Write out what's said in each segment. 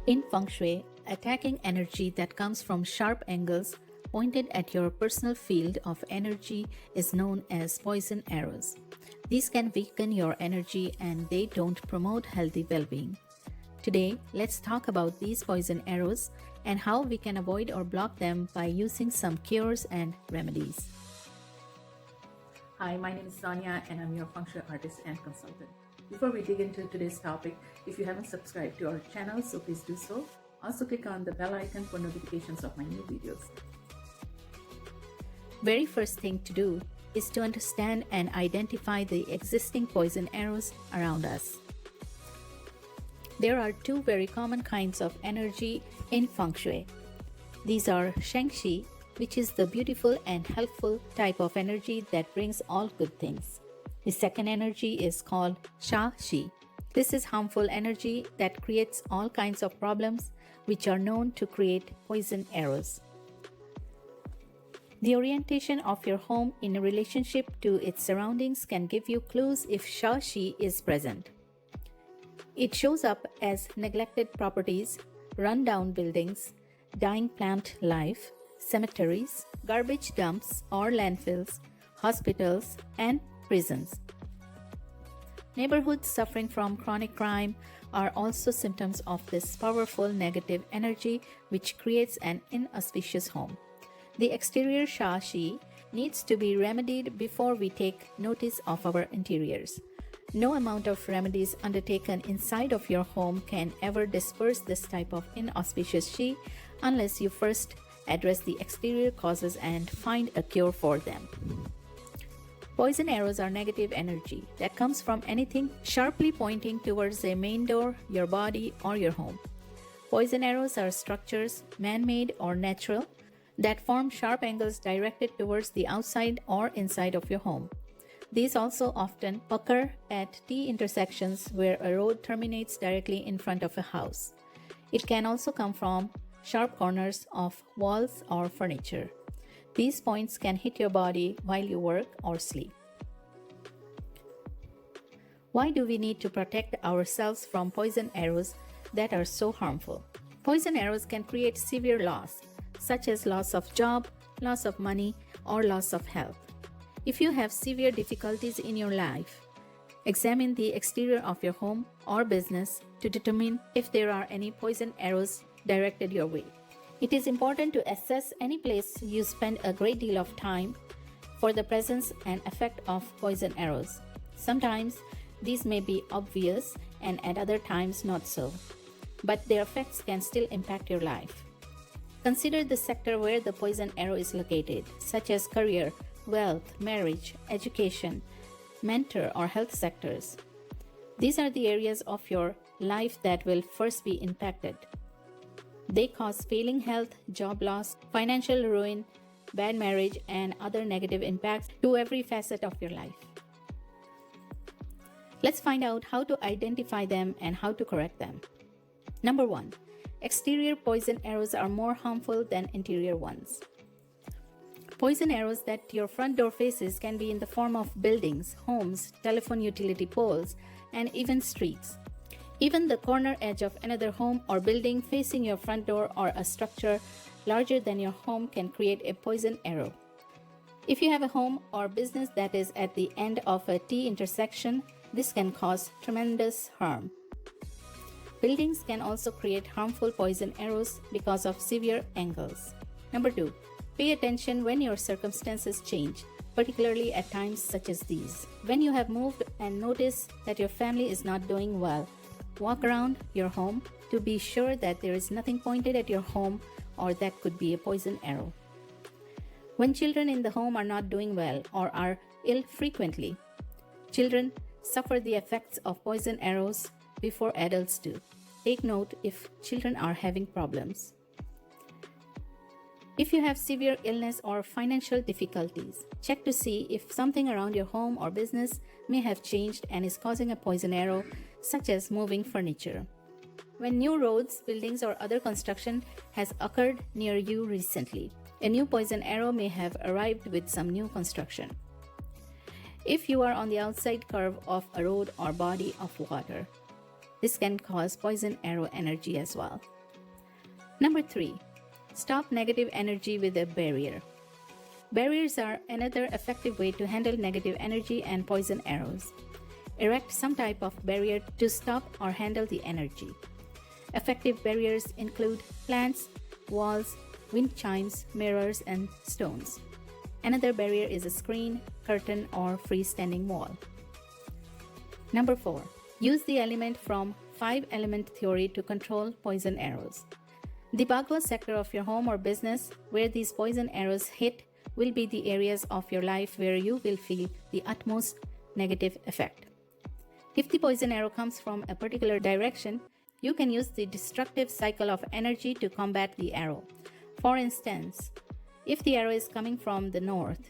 In Feng Shui, attacking energy that comes from sharp angles pointed at your personal field of energy is known as poison arrows. These can weaken your energy and they don't promote healthy well being. Today, let's talk about these poison arrows and how we can avoid or block them by using some cures and remedies. Hi, my name is Sonia and I'm your Feng Shui artist and consultant. Before we dig into today's topic, if you haven't subscribed to our channel, so please do so. Also click on the bell icon for notifications of my new videos. Very first thing to do is to understand and identify the existing poison arrows around us. There are two very common kinds of energy in Feng Shui. These are Shengxi, which is the beautiful and helpful type of energy that brings all good things. The second energy is called Sha-Xi. This is harmful energy that creates all kinds of problems which are known to create poison arrows. The orientation of your home in relationship to its surroundings can give you clues if Sha-Xi is present. It shows up as neglected properties, run-down buildings, dying plant life, cemeteries, garbage dumps or landfills, hospitals, and prisons. Neighborhoods suffering from chronic crime are also symptoms of this powerful negative energy which creates an inauspicious home. The exterior Sha-Xi needs to be remedied before we take notice of our interiors. No amount of remedies undertaken inside of your home can ever disperse this type of inauspicious Xi unless you first address the exterior causes and find a cure for them. Poison arrows are negative energy that comes from anything sharply pointing towards a main door, your body, or your home. Poison arrows are structures, man-made or natural, that form sharp angles directed towards the outside or inside of your home. These also often occur at T-intersections where a road terminates directly in front of a house. It can also come from sharp corners of walls or furniture. These points can hit your body while you work or sleep. Why do we need to protect ourselves from poison arrows that are so harmful? Poison arrows can create severe loss, such as loss of job, loss of money, or loss of health. If you have severe difficulties in your life, examine the exterior of your home or business to determine if there are any poison arrows directed your way. It is important to assess any place you spend a great deal of time for the presence and effect of poison arrows. Sometimes these may be obvious and at other times not so, but their effects can still impact your life. Consider the sector where the poison arrow is located, such as career, wealth, marriage, education, mentor, or health sectors. These are the areas of your life that will first be impacted. They cause failing health, job loss, financial ruin, bad marriage, and other negative impacts to every facet of your life. Let's find out how to identify them and how to correct them. Number 1. Exterior poison arrows are more harmful than interior ones. Poison arrows that your front door faces can be in the form of buildings, homes, telephone utility poles, and even streets. Even the corner edge of another home or building facing your front door or a structure larger than your home can create a poison arrow. If you have a home or business that is at the end of a T intersection, this can cause tremendous harm. Buildings can also create harmful poison arrows because of severe angles. Number 2. Pay attention when your circumstances change, particularly at times such as these. When you have moved and notice that your family is not doing well, walk around your home to be sure that there is nothing pointed at your home or that could be a poison arrow. When children in the home are not doing well or are ill frequently, children suffer the effects of poison arrows before adults do. Take note if children are having problems. If you have severe illness or financial difficulties, check to see if something around your home or business may have changed and is causing a poison arrow, such as moving furniture. When new roads, buildings, or other construction has occurred near you recently, a new poison arrow may have arrived with some new construction. If you are on the outside curve of a road or body of water, this can cause poison arrow energy as well. Number 3. Stop negative energy with a barrier. Barriers are another effective way to handle negative energy and poison arrows. Erect some type of barrier to stop or handle the energy. Effective barriers include plants, walls, wind chimes, mirrors, and stones. Another barrier is a screen, curtain, or freestanding wall. Number 4. Use the element from 5-element theory to control poison arrows. The Bagua sector of your home or business where these poison arrows hit will be the areas of your life where you will feel the utmost negative effect. If the poison arrow comes from a particular direction, you can use the destructive cycle of energy to combat the arrow. For instance, if the arrow is coming from the north,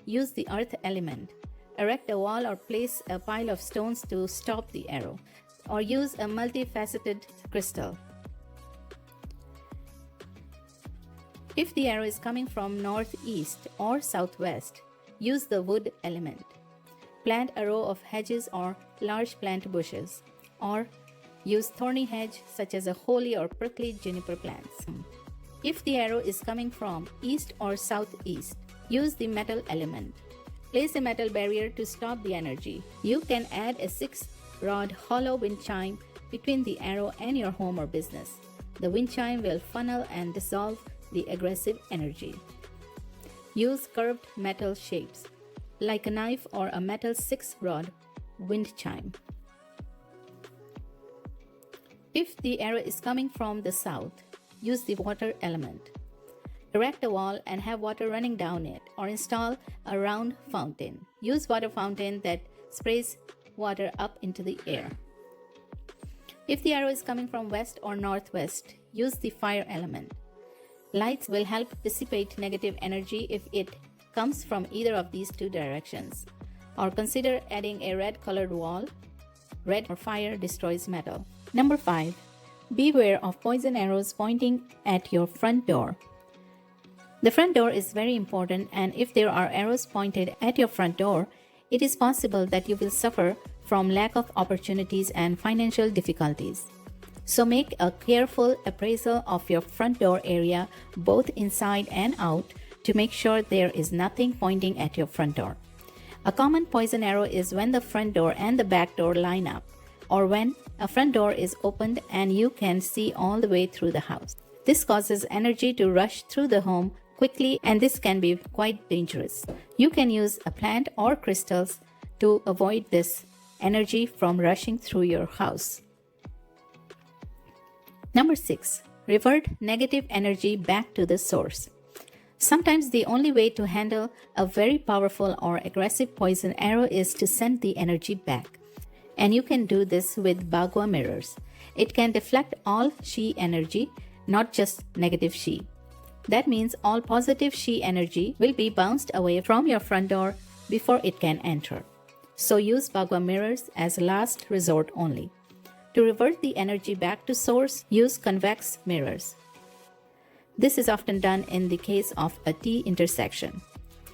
use the earth element. Erect a wall or place a pile of stones to stop the arrow, or use a multifaceted crystal. If the arrow is coming from northeast or southwest, use the wood element. Plant a row of hedges or large plant bushes, or use thorny hedge such as a holy or prickly juniper plants. If the arrow is coming from east or southeast, use the metal element. Place a metal barrier to stop the energy. You can add a 6-rod hollow wind chime between the arrow and your home or business. The wind chime will funnel and dissolve the aggressive energy. Use curved metal shapes, like a knife or a metal 6-rod wind chime. If the arrow is coming from the south, use the water element. Erect a wall and have water running down it, or install a round fountain. Use water fountain that sprays water up into the air. If the arrow is coming from west or northwest, use the fire element. Lights will help dissipate negative energy if it comes from either of these two directions. Or consider adding a red colored wall. Red or fire destroys metal. Number 5. Beware of poison arrows pointing at your front door. The front door is very important, and if there are arrows pointed at your front door, it is possible that you will suffer from lack of opportunities and financial difficulties. So make a careful appraisal of your front door area, both inside and out, to make sure there is nothing pointing at your front door. A common poison arrow is when the front door and the back door line up, or when a front door is opened and you can see all the way through the house. This causes energy to rush through the home quickly, and this can be quite dangerous. You can use a plant or crystals to avoid this energy from rushing through your house. Number 6. Revert negative energy back to the source. Sometimes the only way to handle a very powerful or aggressive poison arrow is to send the energy back. And you can do this with Bagua mirrors. It can deflect all Shui energy, not just negative Shui. That means all positive Shui energy will be bounced away from your front door before it can enter. So use Bagua mirrors as a last resort only. To revert the energy back to source, use convex mirrors. This is often done in the case of a T intersection.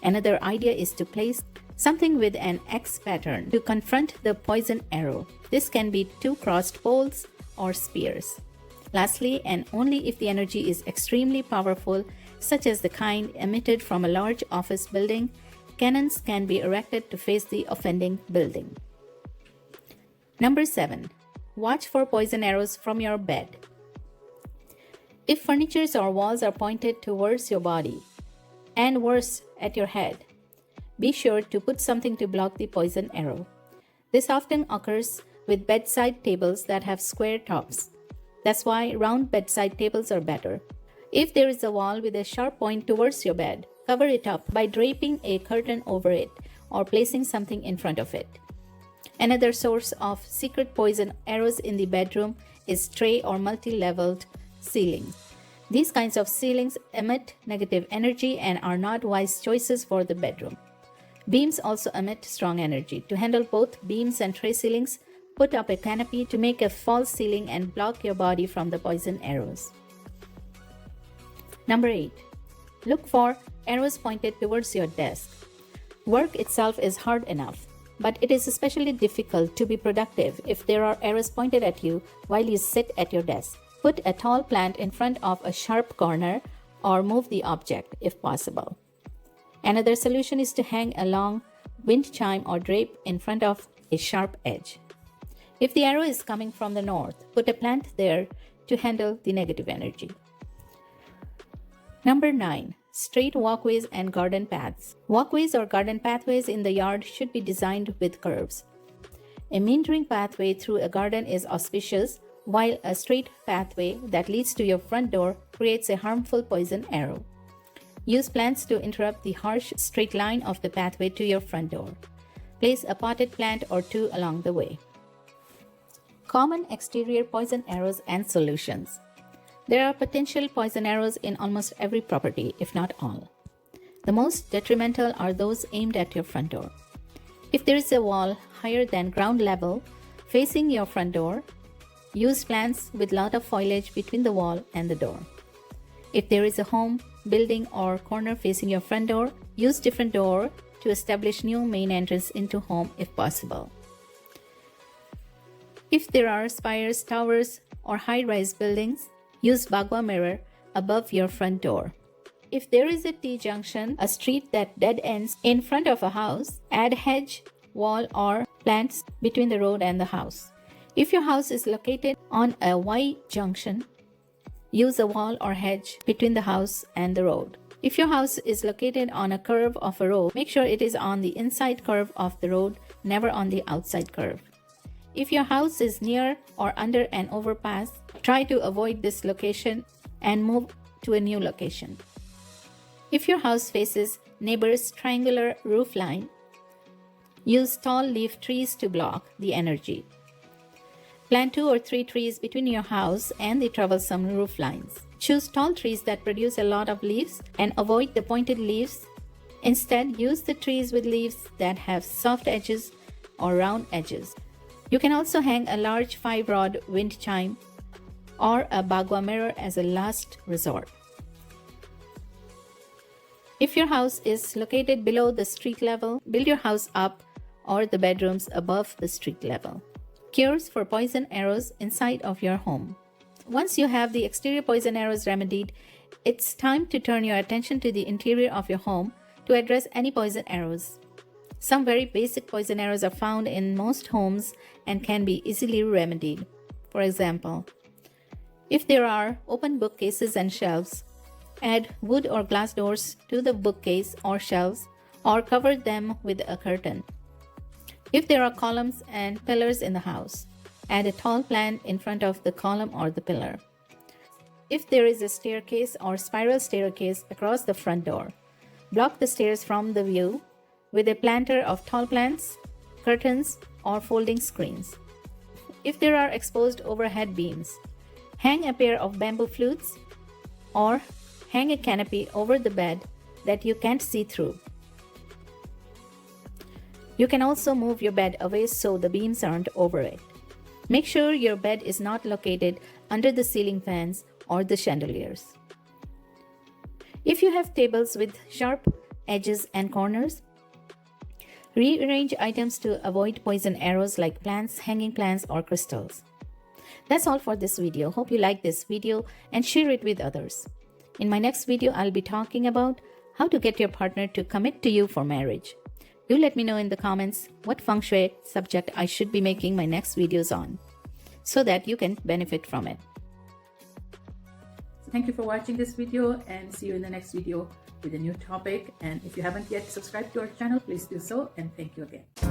Another idea is to place something with an X pattern to confront the poison arrow. This can be 2 crossed poles or spears. Lastly, and only if the energy is extremely powerful, such as the kind emitted from a large office building, cannons can be erected to face the offending building. Number 7. Watch for poison arrows from your bed. If furniture or walls are pointed towards your body, and worse, at your head, be sure to put something to block the poison arrow. This often occurs with bedside tables that have square tops. That's why round bedside tables are better. If there is a wall with a sharp point towards your bed, cover it up by draping a curtain over it or placing something in front of it. Another source of secret poison arrows in the bedroom is tray or multi-leveled ceilings. These kinds of ceilings emit negative energy and are not wise choices for the bedroom. Beams also emit strong energy. To handle both beams and tray ceilings, put up a canopy to make a false ceiling and block your body from the poison arrows. Number 8. Look for arrows pointed towards your desk. Work itself is hard enough, but it is especially difficult to be productive if there are arrows pointed at you while you sit at your desk. Put a tall plant in front of a sharp corner or move the object if possible. Another solution is to hang a long wind chime or drape in front of a sharp edge. If the arrow is coming from the north, put a plant there to handle the negative energy. Number 9. Straight walkways and garden paths. Walkways or garden pathways in the yard should be designed with curves. A meandering pathway through a garden is auspicious, while a straight pathway that leads to your front door creates a harmful poison arrow. Use plants to interrupt the harsh straight line of the pathway to your front door. Place a potted plant or two along the way. Common exterior poison arrows and solutions. There are potential poison arrows in almost every property, if not all. The most detrimental are those aimed at your front door. If there is a wall higher than ground level facing your front door, use plants with lot of foliage between the wall and the door. If there is a home, building, or corner facing your front door, use different door to establish new main entrance into home if possible. If there are spires, towers, or high-rise buildings, use bagua mirror above your front door. If there is a T-junction, a street that dead ends in front of a house, add hedge, wall, or plants between the road and the house. If your house is located on a Y-junction, use a wall or hedge between the house and the road. If your house is located on a curve of a road, make sure it is on the inside curve of the road, never on the outside curve. If your house is near or under an overpass, try to avoid this location and move to a new location. If your house faces neighbor's triangular roof line, use tall leaf trees to block the energy. Plant 2 or 3 trees between your house and the troublesome roof lines. Choose tall trees that produce a lot of leaves and avoid the pointed leaves. Instead, use the trees with leaves that have soft edges or round edges. You can also hang a large 5-rod wind chime or a bagua mirror as a last resort. If your house is located below the street level, build your house up or the bedrooms above the street level. Cures for poison arrows inside of your home. Once you have the exterior poison arrows remedied, it's time to turn your attention to the interior of your home to address any poison arrows. Some very basic poison arrows are found in most homes and can be easily remedied. For example, if there are open bookcases and shelves, add wood or glass doors to the bookcase or shelves or cover them with a curtain. If there are columns and pillars in the house, add a tall plant in front of the column or the pillar. If there is a staircase or spiral staircase across the front door, block the stairs from the view with a planter of tall plants, curtains, or folding screens. If there are exposed overhead beams, hang a pair of bamboo flutes or hang a canopy over the bed that you can't see through. You can also move your bed away so the beams aren't over it. Make sure your bed is not located under the ceiling fans or the chandeliers. If you have tables with sharp edges and corners, rearrange items to avoid poison arrows like plants, hanging plants, or crystals. That's all for this video. Hope you like this video and share it with others. In my next video, I'll be talking about how to get your partner to commit to you for marriage. Do let me know in the comments what Feng Shui subject I should be making my next videos on, so that you can benefit from it. Thank you for watching this video, and see you in the next video with a new topic. And if you haven't yet subscribed to our channel, please do so, and thank you again.